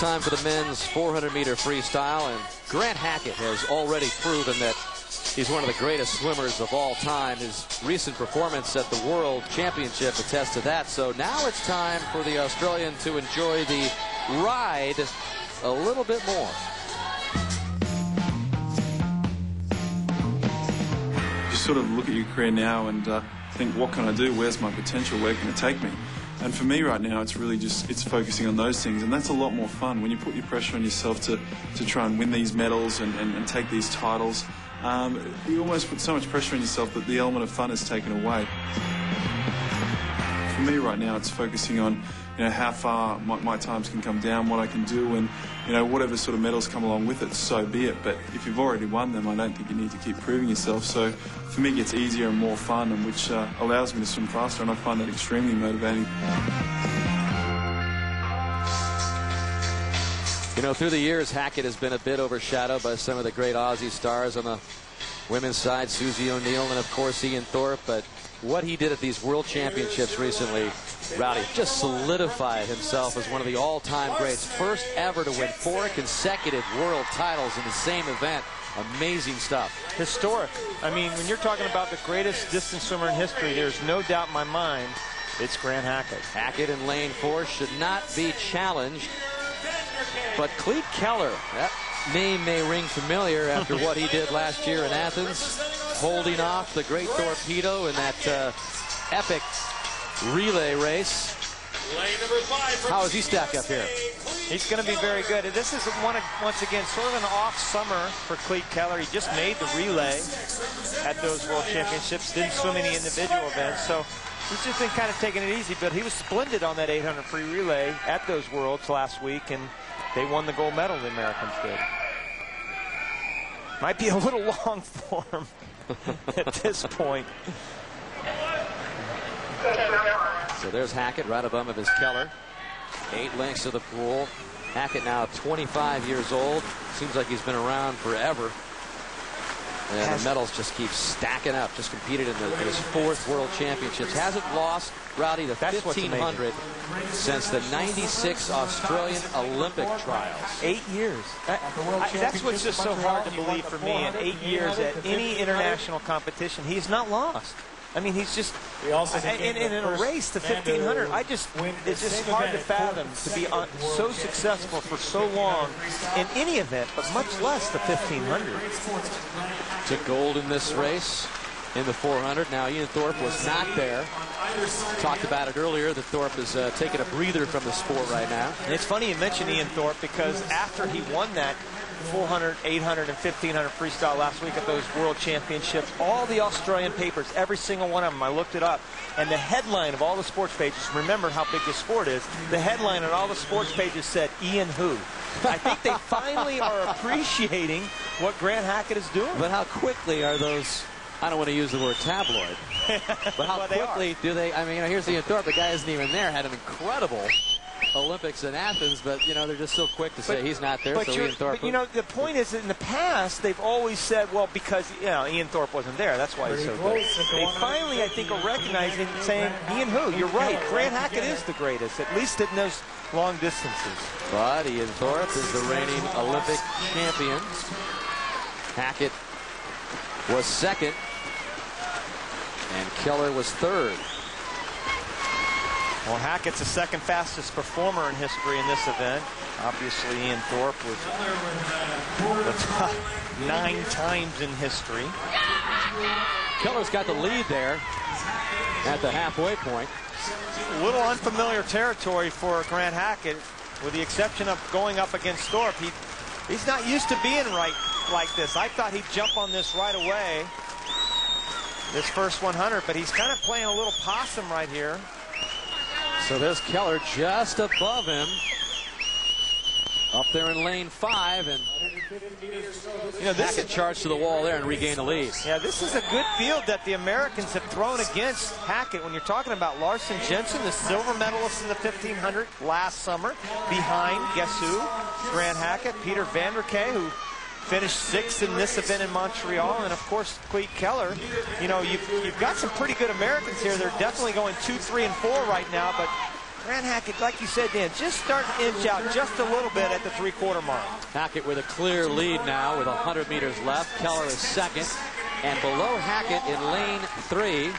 time for the men's 400-meter freestyle, and Grant Hackett has already proven that he's one of the greatest swimmers of all time. His recent performance at the World Championship attests to that. So now it's time for the Australian to enjoy the ride a little bit more. You sort of look at your career now and think, what can I do? Where's my potential? Where can it take me? And for me right now, it's really just, it's focusing on those things. And that's a lot more fun when you put your pressure on yourself to try and win these medals and take these titles. You almost put so much pressure on yourself that the element of fun is taken away. For me right now, it's focusing on, you know, how far my times can come down, what I can do, and, you know, whatever sort of medals come along with it, so be it. But if you've already won them, I don't think you need to keep proving yourself. So for me, it gets easier and more fun, and which allows me to swim faster, and I find that extremely motivating. You know, through the years, Hackett has been a bit overshadowed by some of the great Aussie stars on the women's side, Susie O'Neill and, of course, Ian Thorpe. But what he did at these World Championships recently, Rowdy, just solidified himself as one of the all-time greats. First ever to win 4 consecutive world titles in the same event. Amazing stuff. Historic. I mean, when you're talking about the greatest distance swimmer in history, there's no doubt in my mind it's Grant Hackett. Hackett in lane 4 should not be challenged. But Klete Keller, that name may ring familiar after what he did last year in Athens, holding off the great Torpedo in that epic relay race. How does he stack up here? He's going to be very good. This is once again sort of an off summer for Klete Keller. He just made the relay at those World Championships, didn't swim any individual events, so he's just been kind of taking it easy. But he was splendid on that 800 free relay at those Worlds last week, and they won the gold medal, the Americans did. Might be a little long for him at this point. So there's Hackett right above him is Keller. 8 lengths of the pool. Hackett now 25 years old. Seems like he's been around forever. And the medals just keep stacking up. Just competed in his 4th World Championships. Hasn't lost, Rowdy, the 1500 since the '96 Australian Olympic trials. 8 years. That's what's just so hard to believe for me. In 8 years at any international competition, he's not lost. I mean, he's just, and in a race to 1500, it's just hard to fathom to be so successful for so long in any event, but much less the 1500. Took gold in this race in the 400. Now, Ian Thorpe was not there. Talked about it earlier that Thorpe is taking a breather from the sport right now. And it's funny you mentioned Ian Thorpe, because after he won that 400, 800, and 1500 freestyle last week at those World Championships, all the Australian papers, every single one of them, I looked it up, and the headline of all the sports pages, remember how big this sport is, the headline on all the sports pages said, Ian who? I think they finally are appreciating what Grant Hackett is doing. But how quickly are those, I don't want to use the word tabloid, but how quickly do they, I mean, you know, here's Ian Thorpe, the guy isn't even there, had an incredible Olympics in Athens, but, you know, they're just so quick to say he's not there, so Ian Thorpe. But, you know, the point is, in the past, they've always said, well, because, you know, Ian Thorpe wasn't there, that's why he's so good. They finally, I think, are recognizing, saying, Ian who? You're right. Grant Hackett is the greatest, at least in those long distances. But Ian Thorpe is the reigning Olympic champion. Hackett was 2nd, and Keller was 3rd. Well, Hackett's the 2nd fastest performer in history in this event. Obviously, Ian Thorpe was the top 9 times in history. Keller's got the lead there at the halfway point. A little unfamiliar territory for Grant Hackett, with the exception of going up against Thorpe. He's not used to being right like this. I thought he'd jump on this right away, this first 100, but he's kind of playing a little possum right here. So there's Keller just above him, up there in lane 5, and you know, Hackett charged to the wall there and regained the lead. Yeah, this is a good field that the Americans have thrown against Hackett. When you're talking about Larsen Jensen, the silver medalist in the 1500 last summer, behind, guess who? Grant Hackett, Peter Vanderkaay, who finished 6th in this event in Montreal, and of course Klete Keller. You know, you've got some pretty good Americans here. They're definitely going 2, 3, and 4 right now, but Grant Hackett, like you said, Dan, just starting to inch out just a little bit at the three-quarter mark. Hackett with a clear lead now with 100 meters left. Keller is second. And below Hackett in lane 3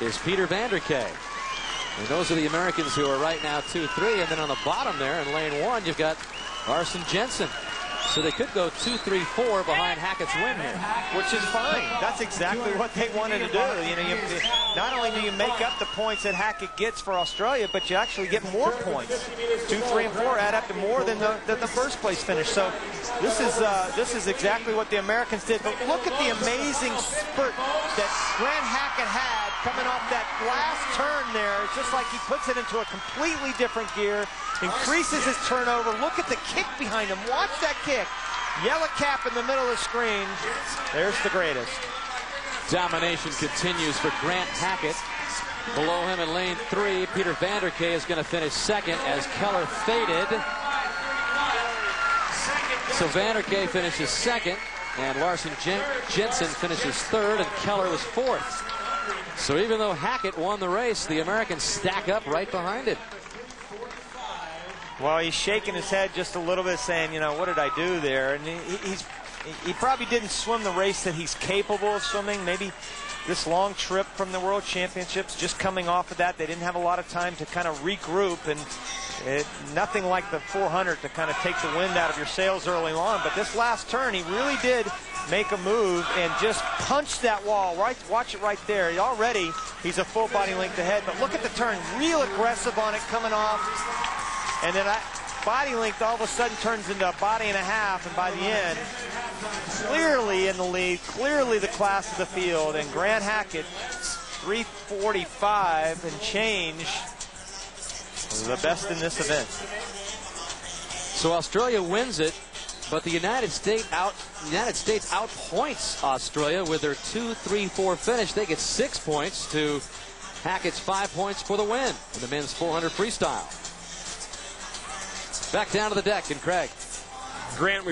is Peter Vanderkaay. And those are the Americans who are right now 2-3. And then on the bottom there in lane 1, you've got Larsen Jensen. So they could go 2-3-4 behind Hackett's win here. Which is fine. That's exactly what they wanted to do. You know, not only do you make up the points that Hackett gets for Australia, but you actually get more points. 2, 3, and 4 add up to more than the first place finish. So this is exactly what the Americans did. But look at the amazing spurt that Grant Hackett had coming off that last turn there. It's just like he puts it into a completely different gear, increases his turnover. Look at the kick behind him. Watch that kick. Yellow cap in the middle of the screen. There's the greatest. Domination continues for Grant Hackett. Below him in lane 3, Peter Vanderkaay is going to finish second as Keller faded. So Vanderkaay finishes second, and Larsen Jensen finishes third, and Keller was fourth. So even though Hackett won the race, the Americans stack up right behind him. Well, he's shaking his head just a little bit, saying, you know, what did I do there? And he probably didn't swim the race that he's capable of swimming. Maybe this long trip from the World Championships, just coming off of that, they didn't have a lot of time to kind of regroup, and nothing like the 400 to kind of take the wind out of your sails early on. But this last turn, he really did make a move and just punch that wall. Right, watch it right there. Already, he's a full body length ahead, but look at the turn. Real aggressive on it coming off. And then body length all of a sudden turns into a body and a half, and by the end, clearly in the lead, clearly the class of the field, and Grant Hackett, 3:45 and change, the best in this event. So Australia wins it, but the United States outpoints Australia with their 2-3-4 finish. They get 6 points to Hackett's 5 points for the win in the men's 400 freestyle. Back down to the deck, and Craig. Grant,